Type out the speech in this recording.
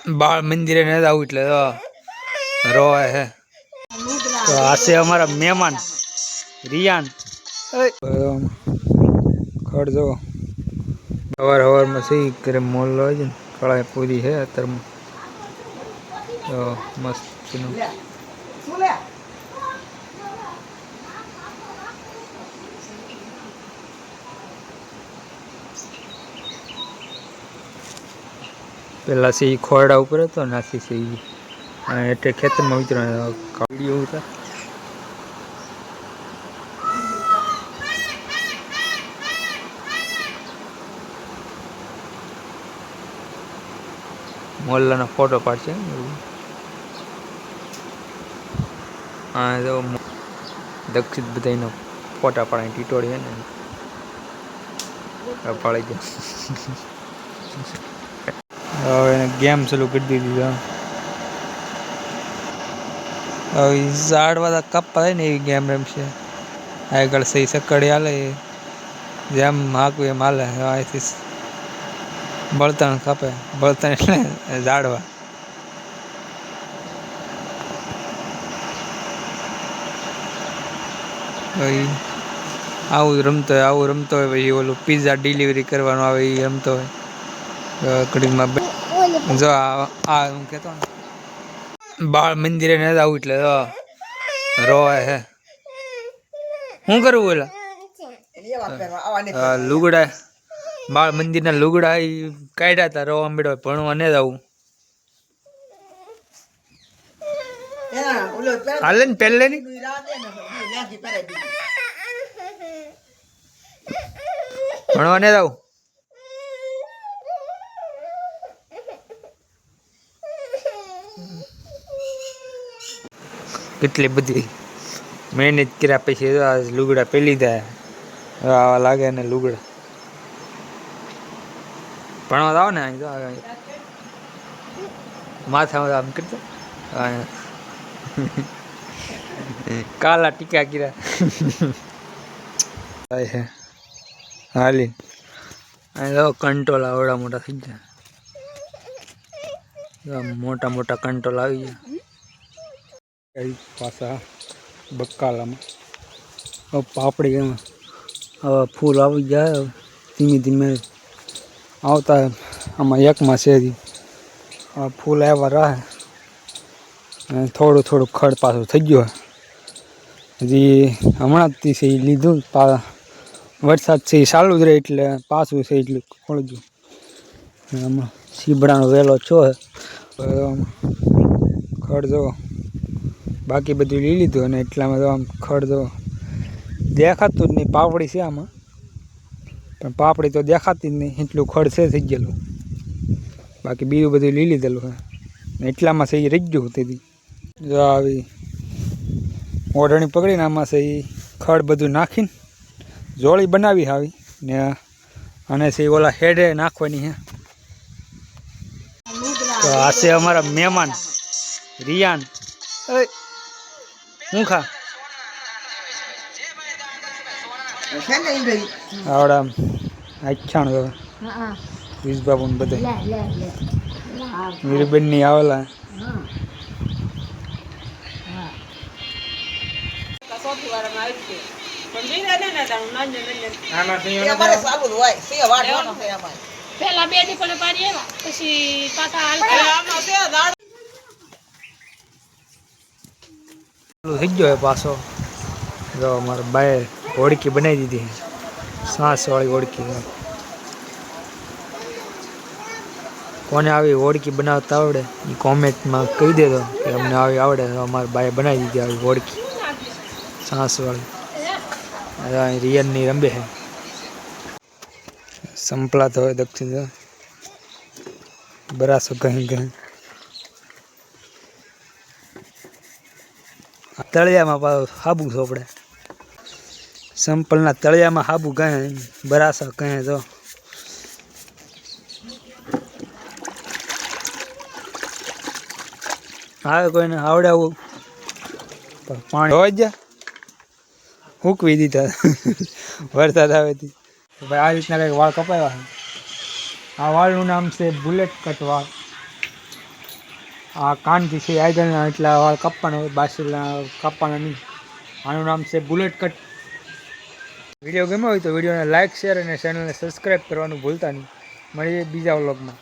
बाल मंदिर ने जाऊँ એટલે રોય હે તો આ છે અમારા મહેમાન રિયાન ખડ જો હવાર હવારમાં સહી કરે મોલ હોય છે ને કળાય પૂરી હે અત્યારમાં તો મસ્ત પેલા સહી ખોરડા ઉપર હતો નાસી સહી અને એટલે ખેતરમાં વિતરણ કાઢ્યો હતા મોલ્લાનો ફોટો પાડશે હા જો દક્ષિત બધાનો ફોટા પાડીને ટીટોળી ને પાડી દે હવે ગેમ ચાલુ કરી દીધી હવે ઝાડવાળા કપ્પા થાય ને એવી ગેમ રમશે આગળ સહી સકડી હાલે જેમ હાકું એમ હાલે અહીંથી બળતણ કાપે બળતણ એટલે ઝાડવા આવું રમતો હોય પછી ઓલું પિઝા ડિલિવરી કરવાનું આવે એ રમતો હોય ઘડીમાં જો આ હું કહેતો ને બાળ મંદિરે ન આવું એટલે રોય હે શું કરવું ઓલા લુગડા બાળ મંદિરના લુગડા એ કાઢ્યા હતા રોવા મળ્યો ભણવા ને જ આવું હાલે ને પહેલે ની ભણવા ને જ આવું કેટલી બધી મહેનત કર્યા પછી લુગડા પહેલી દે આવા લાગે ને લુગડા ભણવા આવો ને માથામાં આમ કરતો કાલા ટીકા કર્યા હાલી કંટ્રોલ આવડા મોટા થઈ ગયા મોટા મોટા કંટ્રોલ આવી ગયા પાછા બકાલામાં પાપડી એમાં હવે ફૂલ આવી જાય ધીમે ધીમે આવતા આમાં એકમાં છે ફૂલ આવ્યા રહે અને થોડું થોડું ખડ પાછું થઈ ગયું હજી હમણાં જ છે એ લીધું વરસાદ છે એ ચાલુ જ રહે એટલે પાછું છે એટલું ખોળજું આમાં સીબડાનો વહેલો છો ખડ જો બાકી બધું લઈ લીધું અને એટલામાં તો આમ ખડ જો દેખાતું જ નહીં પાપડી છે આમાં પણ પાપડી તો દેખાતી જ નહીં એટલું ખડ છે થઈ ગયેલું બાકી બીજું બધું લઈ લીધેલું હે એટલામાં છે એ રહી ગયું તેથી જો આવી ઓઢણી પકડીને આમાં છે એ ખડ બધું નાખીને જોળી બનાવી આવી ને અને છે ઓલા હેડે નાખવાની હે તો આ છે અમારા મહેમાન રિયાન હું ખા આવડા આખ્યાણ વિસબાબુ ને બધા વીરબેન ની આવેલા પેલા બે દી પડે પાડી આવ્યા પછી પાછા થઈ ગયો પાછો જો મારા બાએ હોડકી બનાવી દીધી સાસ વાળી હોડકી કોને આવી હોડકી બનાવતા આવડે એ કોમેન્ટમાં કહી દેજો કે અમને આવી આવડે અમારા બાએ બનાવી દીધી આવી હોડકી સાસ વાળી રિયલની રંબે છે સંપલાતો હોય દક્ષિણ બરાસો કહી કહી તળિયામાં હાબુ સોપડે સંપલના તળિયામાં હાબુ કહે બરાસો કહે તો આવે કોઈને આવડે આવું પાણી હોય જ હૂકવી દીધા વરસાદ આવેથી ભાઈ આ રીતના કંઈક વાળ કપાવ્યા આ વાળનું નામ છે બુલેટ કટ વાળ આ કાનથી છે આગળના એટલા વાળ કાપવાના હોય, બાસુલા કાપવાના નહીં. આનું નામ છે બુલેટ કટ. વિડીયો ગમ્યો હોય તો વિડીયોને લાઇક શેર અને ચેનલને સબસ્ક્રાઈબ કરવાનું ભૂલતા નહીં. મળીએ બીજા વ્લોગમાં.